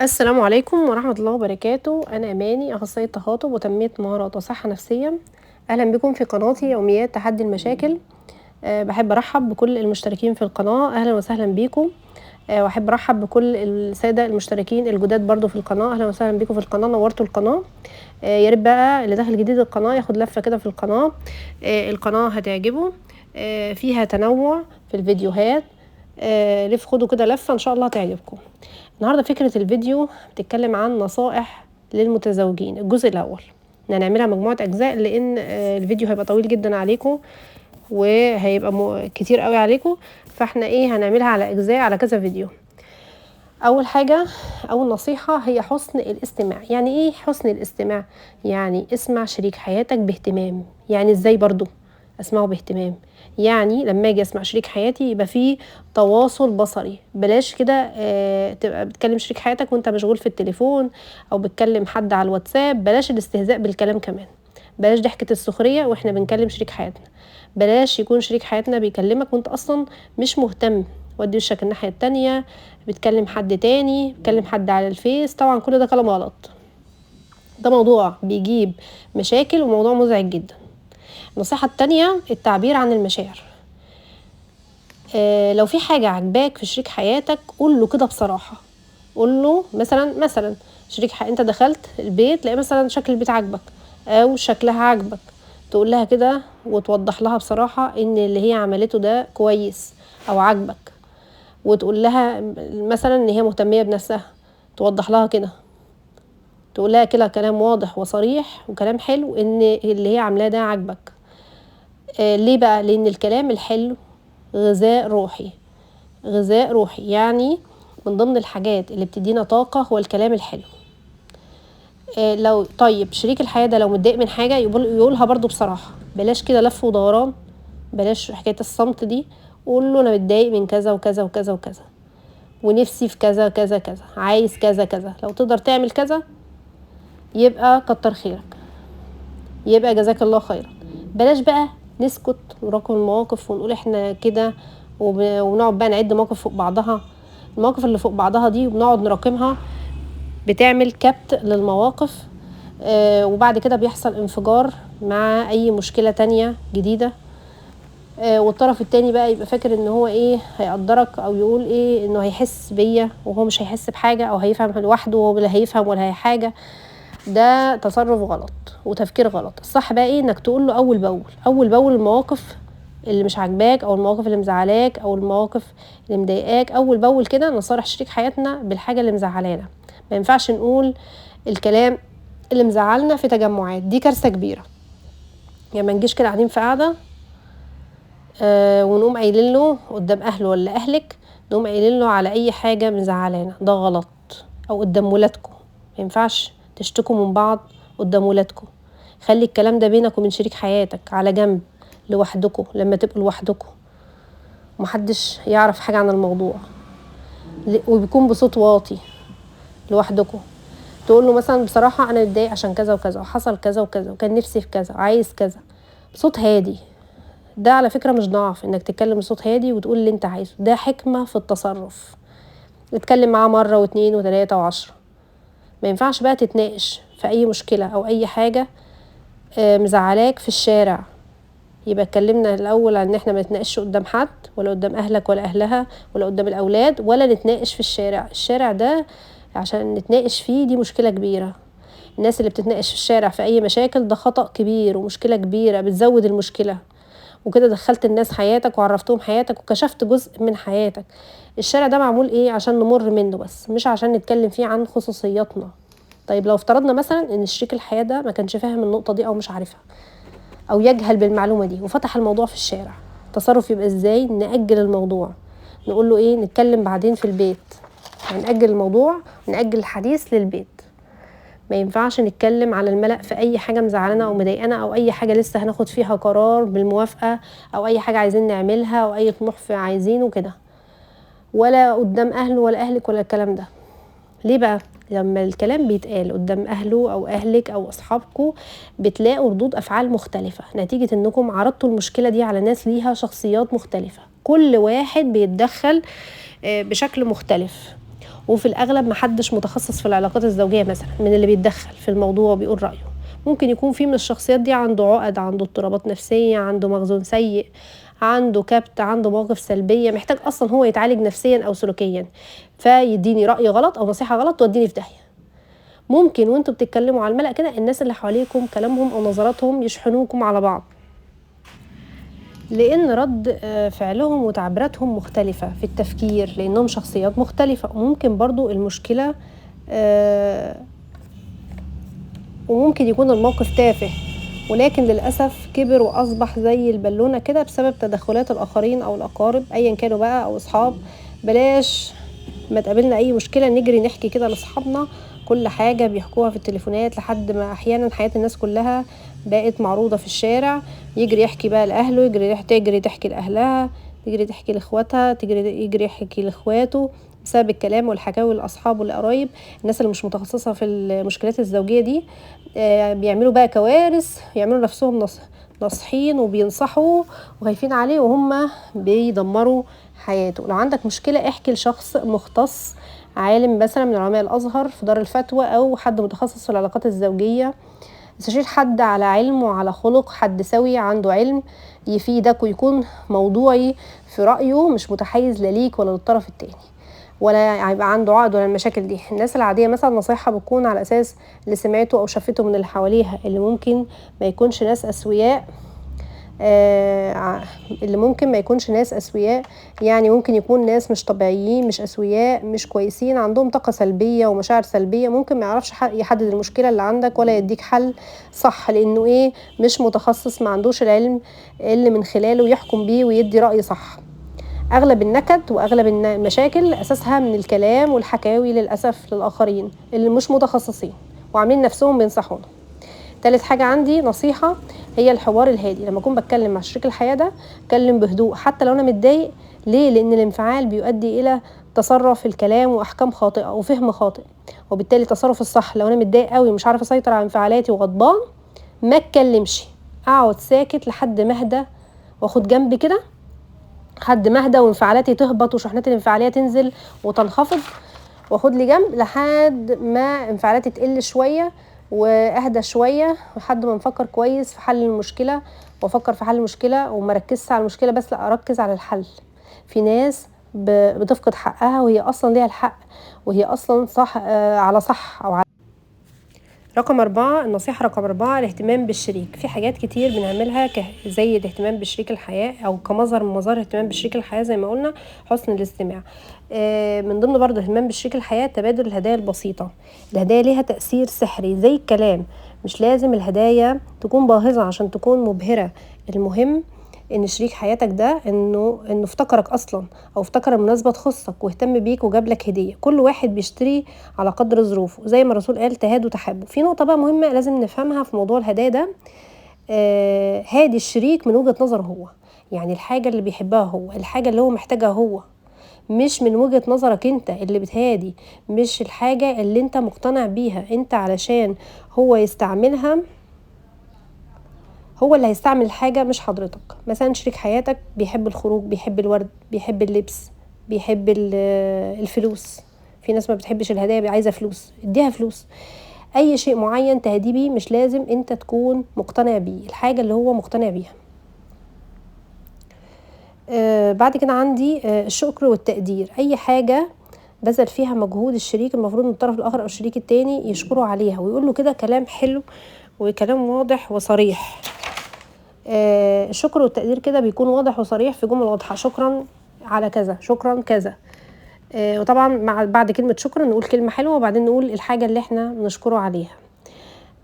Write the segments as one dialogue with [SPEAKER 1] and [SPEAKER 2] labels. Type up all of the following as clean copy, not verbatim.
[SPEAKER 1] السلام عليكم ورحمة الله وبركاته. أنا أماني، أخصائية تخاطب وتنمية مهارات وصحة نفسية. أهلا بكم في قناتي يوميات تحدي المشاكل. بحب أرحب بكل المشتركين في القناة، أهلا وسهلا بيكم. وأحب أرحب بكل السادة المشتركين الجداد برضو في القناة، أهلا وسهلا بيكم في القناة، نورتوا القناة. يا ريت بقى اللي داخل جديد القناة ياخد لفة كده في القناة. القناة هتعجبه، فيها تنوع في الفيديوهات. خدوا كده لفة إن شاء الله هتعجبكم. النهاردة فكرة الفيديو بتتكلم عن نصائح للمتزوجين. الجزء الأول هنعملها مجموعة أجزاء لأن الفيديو هيبقى طويل جدا عليكم وهيبقى كتير قوي عليكم، فاحنا هنعملها على أجزاء على كذا فيديو. أول حاجة، أول نصيحة هي حسن الاستماع. يعني إيه حسن الاستماع؟ يعني اسمع شريك حياتك باهتمام. يعني إزاي برضو أسمعه باهتمام؟ يعني لما أجي أسمع شريك حياتي يبقى فيه تواصل بصري. بلاش كده تبقى بتكلم شريك حياتك وانت مشغول في التليفون أو بتكلم حد على الواتساب. بلاش الاستهزاء بالكلام كمان، بلاش ضحكة السخرية واحنا بنكلم شريك حياتنا. بلاش يكون شريك حياتنا بيكلمك وانت أصلا مش مهتم، ودي وشك الناحية التانية، بتكلم حد تاني، بتكلم حد على الفيس. طبعا كل ده كلام غلط، ده موضوع بيجيب مشاكل وموضوع مزعج جدا. النصيحة التانية التعبير عن المشاعر. لو في حاجة عجباك في شريك حياتك قول له كده بصراحة. قول له مثلا انت دخلت البيت تلاقي مثلا شكل البيت عجبك او شكلها عجبك، تقول لها كده وتوضح لها بصراحة ان اللي هي عملته ده كويس او عجبك، وتقول لها مثلا ان هي مهتمية بنفسها، توضح لها كده، تقول لها كده كلام واضح وصريح وكلام حلو ان اللي هي عاملاه ده عجبك. ليه بقى؟ لان الكلام الحلو غذاء روحي. غذاء روحي يعني من ضمن الحاجات اللي بتدينا طاقة هو الكلام الحلو. لو طيب شريك الحياة ده لو متضايق من حاجة يقولها برضو بصراحة، بلاش كده لف ودوران، بلاش حكاية الصمت دي. قول له انا متضايق من كذا وكذا وكذا وكذا، ونفسي في كذا كذا كذا، عايز كذا كذا، لو تقدر تعمل كذا يبقى كتر خيرك، يبقى جزاك الله خيرا. بلاش بقى نسكت ونراكم المواقف ونقول احنا كده ونقعد بقى نعد مواقف فوق بعضها. المواقف اللي فوق بعضها دي وبنقعد نراكمها بتعمل كبت للمواقف، وبعد كده بيحصل انفجار مع اي مشكلة تانية جديدة. والطرف التاني بقى يبقى فاكر ان هو هيقدرك او يقول انه هيحس بيا وهو مش هيحس بحاجة، او هيفهم لوحده وهو لا هيفهم ولا هي حاجة. ده تصرف غلط وتفكير غلط. الصح بقى انك تقول له اول باول، اول باول المواقف اللي مش عاجباك او المواقف اللي مزعلاك او المواقف اللي مضايقاك، اول باول كده نصارح شريك حياتنا بالحاجة اللي مزعلانا. ما ينفعش نقول الكلام اللي مزعلنا في تجمعات، دي كارثة كبيرة. يعني ما نجيش كده قاعدين في قاعدة ونقوم قايلين له قدام اهله ولا اهلك، نقوم قايلين له على اي حاجة مزعلانا، ده غلط. او قدام ولادكم، ما ينفعش تشتكوا من بعض قدام ولادكم. خلي الكلام ده بينك وبين شريك حياتك على جنب لوحدكم، لما تبقوا لوحدكم محدش يعرف حاجة عن الموضوع، وبيكون بصوت واطي لوحدكم. تقول له مثلا بصراحة انا متضايق عشان كذا وكذا وحصل كذا وكذا وكان نفسي في كذا عايز كذا، بصوت هادي. ده على فكرة مش ضعف انك تتكلم بصوت هادي وتقول اللي انت عايزه، ده حكمة في التصرف. اتكلم معاه مرة واثنين وثلاثة و10. ما ينفعش بقى تتناقش في اي مشكلة او اي حاجة مزعلاك في الشارع. يبقى اتكلمنا الاول عن ان احنا ما نتناقش قدام حد ولا قدام اهلك ولا اهلها ولا قدام الاولاد، ولا نتناقش في الشارع. الشارع ده عشان نتناقش فيه دي مشكلة كبيرة. الناس اللي بتتناقش في الشارع في اي مشاكل ده خطأ كبير ومشكلة كبيرة بتزود المشكلة، وكده دخلت الناس حياتك وعرفتهم حياتك وكشفت جزء من حياتك. الشارع ده معمول عشان نمر منه بس، مش عشان نتكلم فيه عن خصوصياتنا. طيب لو افترضنا مثلا ان شريك الحياة ده ما كانش فاهم النقطة دي او مش عارفها او يجهل بالمعلومة دي وفتح الموضوع في الشارع، تصرف يبقى ازاي؟ نأجل الموضوع، نقول له نتكلم بعدين في البيت. يعني نأجل الموضوع، نأجل الحديث للبيت. ما ينفعش نتكلم على الملأ في اي حاجة مزعلنا او مضايقانا او اي حاجة لسه هناخد فيها قرار بالموافقة، او اي حاجة عايزين نعملها او اي طموح في عايزينه كده، ولا قدام اهله ولا اهلك ولا الكلام ده. ليه بقى؟ لما الكلام بيتقال قدام اهله او اهلك او اصحابكم بتلاقوا ردود افعال مختلفة نتيجة انكم عرضتوا المشكلة دي على ناس ليها شخصيات مختلفة، كل واحد بيتدخل بشكل مختلف. وفي الاغلب محدش متخصص في العلاقات الزوجيه مثلا من اللي بيتدخل في الموضوع وبيقول رايه. ممكن يكون في من الشخصيات دي عنده عقد، عنده اضطرابات نفسيه، عنده مخزون سيء، عنده كبت، عنده مواقف سلبيه، محتاج اصلا هو يتعالج نفسيا او سلوكيا، فيديني راي غلط او نصيحه غلط توديني في داهيه. ممكن وانتوا بتتكلموا على الملأ كده الناس اللي حواليكم كلامهم او نظراتهم يشحنوكم على بعض، لان رد فعلهم وتعبيراتهم مختلفة في التفكير، لانهم شخصيات مختلفة. وممكن برضو المشكلة وممكن يكون الموقف تافه، ولكن للأسف كبر وأصبح زي البالونة كده بسبب تدخلات الآخرين أو الأقارب أيا كانوا بقى أو أصحاب. بلاش ما تقابلنا أي مشكلة نجري نحكي كده لأصحابنا كل حاجة بيحكوها في التليفونات، لحد ما أحيانا حياة الناس كلها بقت معروضة في الشارع. يجري يحكي بقى لأهله، تجري تحكي لأهلها، تجري تحكي لإخواتها، يجري يحكي لإخواته، بسبب الكلام والحكاوي للأصحاب والقرايب. الناس اللي مش متخصصة في المشكلات الزوجية دي بيعملوا بقى كوارث، يعملوا نفسهم ناصحين وبينصحوا وخايفين عليه وهم بيدمروا حياته. لو عندك مشكلة احكي لشخص مختص، عالم مثلا من علماء الأزهر في دار الفتوى أو حد متخصص في العلاقات الزوجية. استشير حد على علم وعلى خلق، حد سوي عنده علم يفيدك ويكون موضوعي في رأيه، مش متحيز لليك ولا للطرف التاني، ولا هيبقى عنده عقد ولا المشاكل دي. الناس العادية مثلا نصيحة بتكون على أساس اللي سمعته أو شافته من اللي حواليها، اللي ممكن ما يكونش ناس أسوياء. يعني ممكن يكون ناس مش طبيعيين، مش أسوياء، مش كويسين، عندهم طاقة سلبية ومشاعر سلبية. ممكن ما يعرفش يحدد المشكلة اللي عندك ولا يديك حل صح، لأنه مش متخصص، ما عندوش العلم اللي من خلاله يحكم بيه ويدي رأي صح. أغلب النكد وأغلب المشاكل أساسها من الكلام والحكاوي للأسف للآخرين اللي مش متخصصين وعاملين نفسهم بينصحونا. تالت حاجة عندي نصيحة هي الحوار الهادي. لما أكون بتكلم مع شريك الحياة ده أتكلم بهدوء حتى لو أنا متضايق. ليه؟ لأن الانفعال بيؤدي إلى تصرف في الكلام وأحكام خاطئة وفهم خاطئ، وبالتالي التصرف الصح لو أنا متضايق قوي مش عارفة أسيطر على انفعالاتي وغضبان ما أتكلمش، أقعد ساكت لحد ما أهدى وأخد جنب كده، لحد ما أهدى وانفعالاتي تهبط وشحنات الانفعالية تنزل وتنخفض، واخد لي جنب لحد ما انفعالاتي تقل شوية واهدى شوية، لحد ما نفكر كويس في حل المشكلة، وافكر في حل المشكلة وما ركزش على المشكلة بس، لا اركز على الحل. في ناس بتفقد حقها وهي اصلا ليها الحق، وهي اصلا صح على صح او على. رقم 4، النصيحة رقم 4 الاهتمام بالشريك. في حاجات كتير بنعملها زي الاهتمام بشريك الحياة او كمظهر من مظاهر الاهتمام بشريك الحياة، زي ما قلنا حسن الاستماع. من ضمن برضه الاهتمام بشريك الحياة تبادل الهدايا البسيطة. الهدايا ليها تأثير سحري زي الكلام، مش لازم الهدايا تكون باهظة عشان تكون مبهرة. المهم ان شريك حياتك ده انه افتكرك اصلا، او افتكر المناسبه تخصك واهتم بيك وجاب لك هديه. كل واحد بيشتري على قدر ظروفه، زي ما الرسول قال تهادوا تحابوا. في نقطه بقى مهمه لازم نفهمها في موضوع الهدايا ده. هادي الشريك من وجهه نظره هو، يعني الحاجه اللي بيحبها هو، الحاجه اللي هو محتاجها هو، مش من وجهة نظرك انت اللي بتهادي، مش الحاجه اللي انت مقتنع بيها انت علشان هو يستعملها. هو اللي هيستعمل الحاجة مش حضرتك. مثلا شريك حياتك بيحب الخروج، بيحب الورد، بيحب اللبس، بيحب الفلوس. في ناس ما بتحبش الهدايا، عايزة فلوس، اديها فلوس. اي شيء معين تهدي بيه مش لازم انت تكون مقتنع بيه، الحاجة اللي هو مقتنع بيها. بعد كده عندي الشكر والتقدير. اي حاجة بذل فيها مجهود الشريك المفروض ان الطرف الاخر او الشريك التاني يشكره عليها ويقول له كده كلام حلو وكلام واضح وصريح. الشكر والتقدير كده بيكون واضح وصريح في جمل واضحة، شكرا على كذا، شكرا كذا. وطبعا بعد كلمة شكرا نقول كلمة حلوة، وبعدين نقول الحاجة اللي احنا نشكره عليها.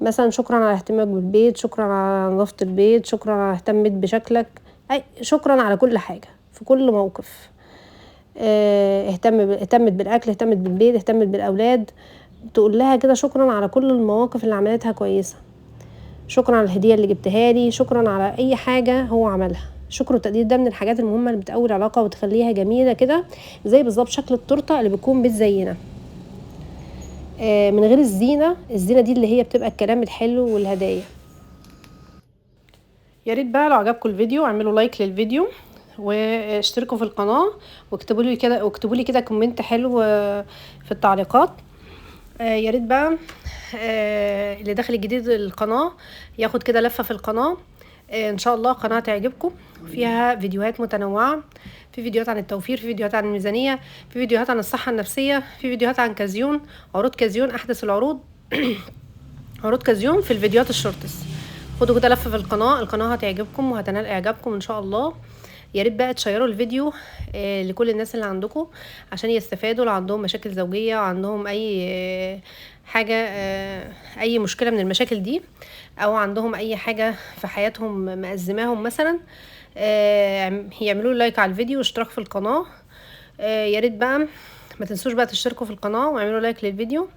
[SPEAKER 1] مثلا شكرا على اهتمامك بالبيت، شكرا على نظافة البيت، شكرا على اهتمت بشكلك، شكرا على كل حاجة في كل موقف. اهتمت بالاكل، اهتمت بالبيت، اهتمت بالاولاد، تقول لها كده شكرا على كل المواقف اللي عملتها كويسة، شكرا على الهدية اللي جبتها لي، شكرا على اي حاجة هو عملها. شكر والتقدير ده من الحاجات المهمة اللي بتقوي العلاقة وتخليها جميلة كده، زي بالظبط شكل التورته اللي بتكون بتزينها من غير الزينة دي اللي هي بتبقى الكلام الحلو والهدايا. يا ريت بقى لو عجبكم الفيديو اعملوا لايك للفيديو، واشتركوا في القناه، واكتبوا لي كده كومنت حلو في التعليقات. يا ريت بقى اللي داخل الجديد القناه ياخد كده لفه في القناه. ان شاء الله قناه تعجبكم، فيها فيديوهات متنوعه، في فيديوهات عن التوفير، في فيديوهات عن الميزانيه، في فيديوهات عن الصحه النفسيه، في فيديوهات عن كازيون، عروض كازيون، احدث العروض عروض كازيون في الفيديوهات الشورتس. خدوا كده لفه في القناه هتعجبكم وهتنال اعجابكم ان شاء الله. يا ريت بقى تشيروا الفيديو لكل الناس اللي عندكم عشان يستفادوا، لو عندهم مشاكل زوجيه وعندهم اي حاجه، اي مشكله من المشاكل دي، او عندهم اي حاجه في حياتهم مأزماهم مثلا، يعملوا لايك على الفيديو واشتراك في القناه. يا ريت بقى ما تنسوش بقى تشتركوا في القناه واعملوا لايك للفيديو.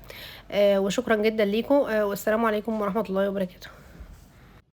[SPEAKER 1] وشكرا جدا ليكم، والسلام عليكم ورحمه الله وبركاته.